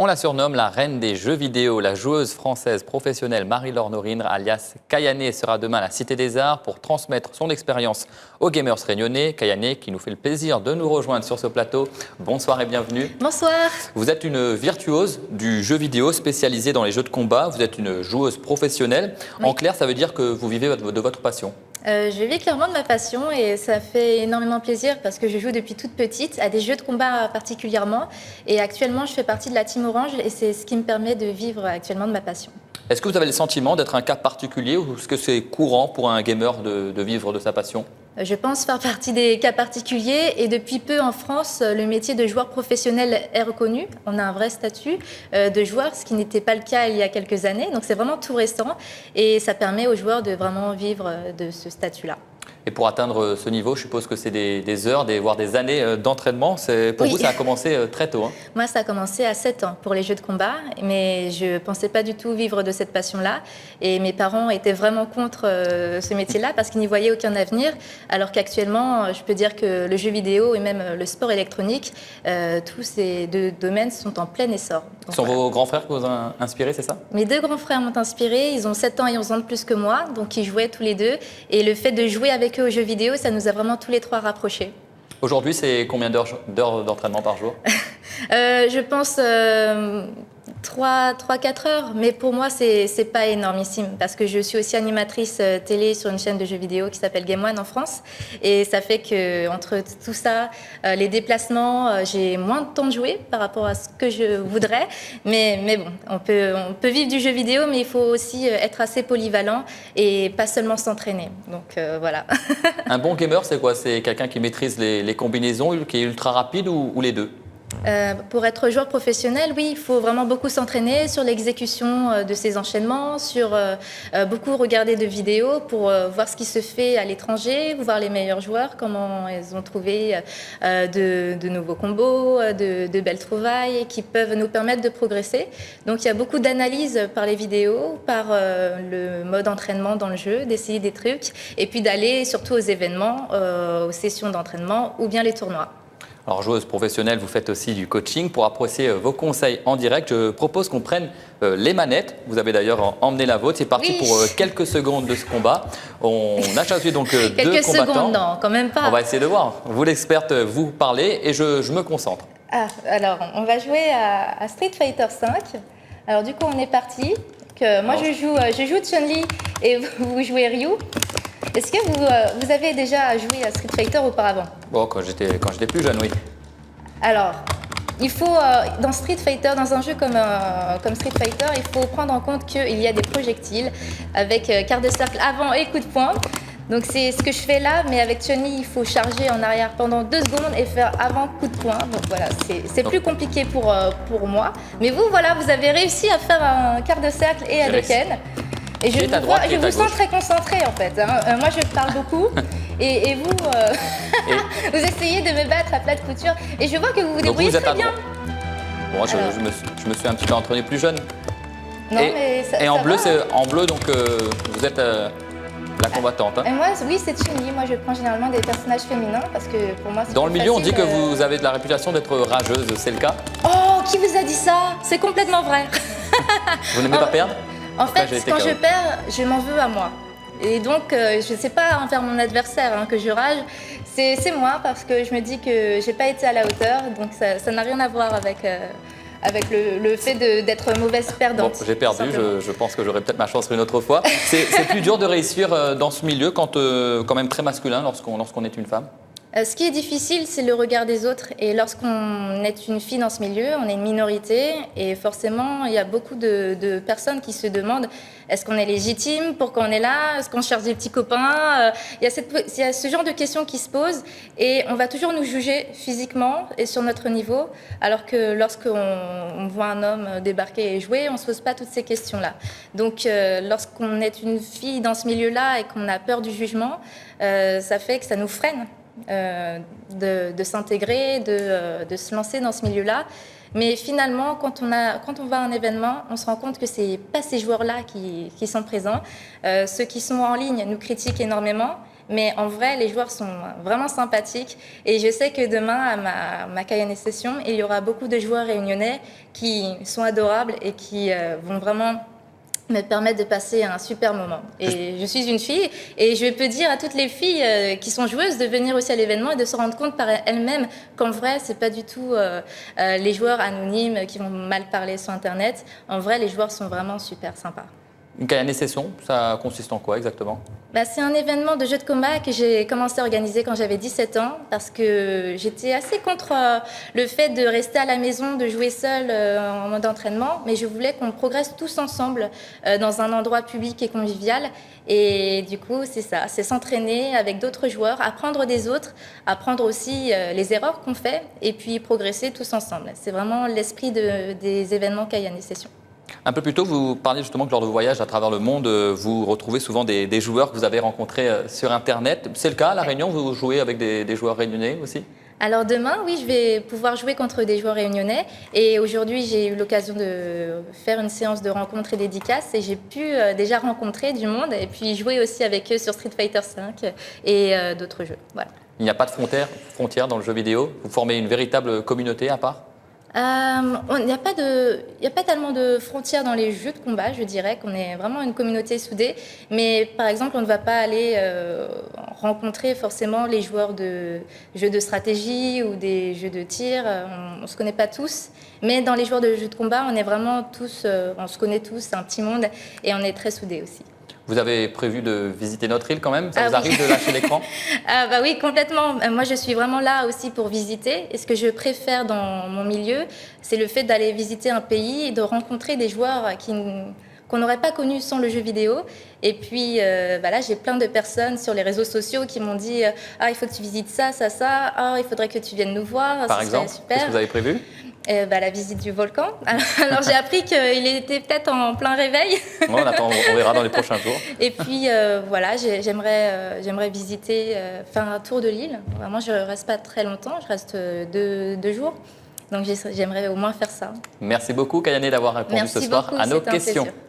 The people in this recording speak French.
On la surnomme la reine des jeux vidéo. La joueuse française professionnelle Marie-Laure Norine, alias Kayane, sera demain à la Cité des Arts pour transmettre son expérience aux gamers réunionnais. Kayane qui nous fait le plaisir de nous rejoindre sur ce plateau. Bonsoir et bienvenue. Bonsoir. Vous êtes une virtuose du jeu vidéo spécialisée dans les jeux de combat. Vous êtes une joueuse professionnelle. Oui. En clair, ça veut dire que vous vivez de votre passion. Je vis clairement de ma passion et ça fait énormément plaisir parce que je joue depuis toute petite à des jeux de combat particulièrement. Et actuellement, je fais partie de la Team Orange et c'est ce qui me permet de vivre actuellement de ma passion. Est-ce que vous avez le sentiment d'être un cas particulier ou est-ce que c'est courant pour un gamer de vivre de sa passion ? Je pense faire partie des cas particuliers et depuis peu en France, le métier de joueur professionnel est reconnu. On a un vrai statut de joueur, ce qui n'était pas le cas il y a quelques années. Donc c'est vraiment tout récent et ça permet aux joueurs de vraiment vivre de ce statut-là. Et pour atteindre ce niveau, je suppose que c'est des heures, voire des années d'entraînement. Pour vous, ça a commencé très tôt. Hein. Moi, ça a commencé à 7 ans pour les jeux de combat, mais je ne pensais pas du tout vivre de cette passion-là. Et mes parents étaient vraiment contre ce métier-là parce qu'ils n'y voyaient aucun avenir, alors qu'actuellement, je peux dire que le jeu vidéo et même le sport électronique, tous ces deux domaines sont en plein essor. Ce sont vos grands frères qui vous ont inspiré, c'est ça ? Mes deux grands frères m'ont inspiré. Ils ont 7 ans et 11 ans de plus que moi, donc ils jouaient tous les deux. Et le fait de jouer avec eux aux jeux vidéo, ça nous a vraiment tous les trois rapprochés. Aujourd'hui, c'est combien d'heures d'entraînement par jour ? Je pense 3-4 heures, mais pour moi, c'est pas énormissime parce que je suis aussi animatrice télé sur une chaîne de jeux vidéo qui s'appelle Game One en France. Et ça fait qu'entre tout ça, les déplacements, j'ai moins de temps de jouer par rapport à ce que je voudrais. Mais bon, on peut vivre du jeu vidéo, mais il faut aussi être assez polyvalent et pas seulement s'entraîner. Donc voilà. Un bon gamer, c'est quoi ? C'est quelqu'un qui maîtrise les combinaisons, qui est ultra rapide ou les deux ? Pour être joueur professionnel, oui, il faut vraiment beaucoup s'entraîner sur l'exécution de ces enchaînements, sur beaucoup regarder de vidéos pour voir ce qui se fait à l'étranger, voir les meilleurs joueurs, comment ils ont trouvé de nouveaux combos, de belles trouvailles qui peuvent nous permettre de progresser. Donc il y a beaucoup d'analyses par les vidéos, par le mode entraînement dans le jeu, d'essayer des trucs et puis d'aller surtout aux événements, aux sessions d'entraînement ou bien les tournois. Alors, joueuse professionnelle, vous faites aussi du coaching. Pour apprécier vos conseils en direct, je propose qu'on prenne les manettes. Vous avez d'ailleurs emmené la vôtre. C'est parti pour quelques secondes de ce combat. On a choisi donc deux combattants. Quelques secondes, non, quand même pas. On va essayer de voir. Vous, l'experte, vous parlez et je me concentre. Alors, on va jouer à Street Fighter V. Alors, du coup, on est parti. Moi, je joue Chun-Li et vous jouez Ryu. Est-ce que vous avez déjà joué à Street Fighter auparavant ? Bon, quand j'étais plus jeune, oui. Alors, il faut, dans Street Fighter, dans un jeu comme Street Fighter, il faut prendre en compte qu'il y a des projectiles avec quart de cercle avant et coup de poing. Donc c'est ce que je fais là, mais avec Chun-Li, il faut charger en arrière pendant 2 secondes et faire avant coup de poing. Donc voilà, c'est plus compliqué pour moi. Mais vous, voilà, vous avez réussi à faire un quart de cercle et Hadouken. Et je vous sens très concentré en fait. Moi je parle beaucoup et vous, vous essayez de me battre à plat de couture et je vois que vous vous débrouillez très bien. Bon, je me suis un petit peu entraîné plus jeune. Non, mais ça, et en ça bleu, va. Donc vous êtes la combattante. Hein. Et moi, oui, c'est Chun-Li. Moi je prends généralement des personnages féminins parce que pour moi c'est dans le milieu, facile, on dit que vous avez de la réputation d'être rageuse, c'est le cas ? Oh, qui vous a dit ça ? C'est complètement vrai. Vous n'aimez pas perdre ? En fait, quand je perds, je m'en veux à moi. Et donc, je ne sais pas envers mon adversaire que je rage, c'est moi parce que je me dis que je n'ai pas été à la hauteur. Donc, ça n'a rien à voir avec le fait d'être mauvaise perdante. Bon, j'ai perdu, je pense que j'aurai peut-être ma chance une autre fois. C'est plus dur de réussir dans ce milieu quand même très masculin lorsqu'on est une femme ? Ce qui est difficile, c'est le regard des autres. Et lorsqu'on est une fille dans ce milieu, on est une minorité. Et forcément, il y a beaucoup de personnes qui se demandent est-ce qu'on est légitime ? Pourquoi on est là ? Est-ce qu'on cherche des petits copains ? Il y a ce genre de questions qui se posent. Et on va toujours nous juger physiquement et sur notre niveau. Alors que lorsqu'on voit un homme débarquer et jouer, on ne se pose pas toutes ces questions-là. Donc, lorsqu'on est une fille dans ce milieu-là et qu'on a peur du jugement, ça fait que ça nous freine. De s'intégrer, de se lancer dans ce milieu-là. Mais finalement, quand on va à un événement, on se rend compte que ce n'est pas ces joueurs-là qui sont présents. Ceux qui sont en ligne nous critiquent énormément, Mais en vrai, les joueurs sont vraiment sympathiques. Et je sais que demain, à ma Kayane Session, il y aura beaucoup de joueurs réunionnais qui sont adorables et qui vont vraiment me permettre de passer un super moment. Et je suis une fille et je peux dire à toutes les filles qui sont joueuses de venir aussi à l'événement et de se rendre compte par elles-mêmes qu'en vrai, c'est pas du tout les joueurs anonymes qui vont mal parler sur Internet. En vrai, les joueurs sont vraiment super sympas. Une Kayane Session, ça consiste en quoi exactement? C'est un événement de jeux de combat que j'ai commencé à organiser quand j'avais 17 ans parce que j'étais assez contre le fait de rester à la maison, de jouer seule en mode entraînement, mais je voulais qu'on progresse tous ensemble dans un endroit public et convivial. Et du coup, c'est ça, c'est s'entraîner avec d'autres joueurs, apprendre des autres, apprendre aussi les erreurs qu'on fait et puis progresser tous ensemble. C'est vraiment l'esprit des événements Kayane Session. Un peu plus tôt, vous parliez justement que lors de voyages à travers le monde, vous retrouvez souvent des joueurs que vous avez rencontrés sur Internet. C'est le cas à La Réunion, vous jouez avec des joueurs réunionnais aussi? Alors demain, oui, je vais pouvoir jouer contre des joueurs réunionnais. Et aujourd'hui, j'ai eu l'occasion de faire une séance de rencontres et dédicaces et j'ai pu déjà rencontrer du monde et puis jouer aussi avec eux sur Street Fighter V et d'autres jeux. Voilà. Il n'y a pas de frontières dans le jeu vidéo? Vous formez une véritable communauté à part? Il n'y a pas tellement de frontières dans les jeux de combat, je dirais qu'on est vraiment une communauté soudée. Mais par exemple, on ne va pas aller rencontrer forcément les joueurs de jeux de stratégie ou des jeux de tir. On ne se connaît pas tous. Mais dans les joueurs de jeux de combat, on est vraiment tous, on se connaît tous, c'est un petit monde et on est très soudés aussi. Vous avez prévu de visiter notre île quand même? Ça vous oui. arrive de lâcher l'écran? Oui, complètement. Moi, je suis vraiment là aussi pour visiter. Et ce que je préfère dans mon milieu, c'est le fait d'aller visiter un pays et de rencontrer des joueurs qu'on n'aurait pas connus sans le jeu vidéo. Et puis là, j'ai plein de personnes sur les réseaux sociaux qui m'ont dit « Ah, il faut que tu visites ça, ça, ça. Ah, il faudrait que tu viennes nous voir. Par exemple, qu'est-ce que vous avez prévu? La visite du volcan. Alors j'ai appris qu'il était peut-être en plein réveil. Bon, on verra dans les prochains jours. Et puis voilà, j'aimerais visiter, faire un tour de l'île. Vraiment, je ne reste pas très longtemps, je reste deux jours. Donc j'aimerais au moins faire ça. Merci beaucoup Kayane d'avoir répondu ce soir à nos questions. Plaisir.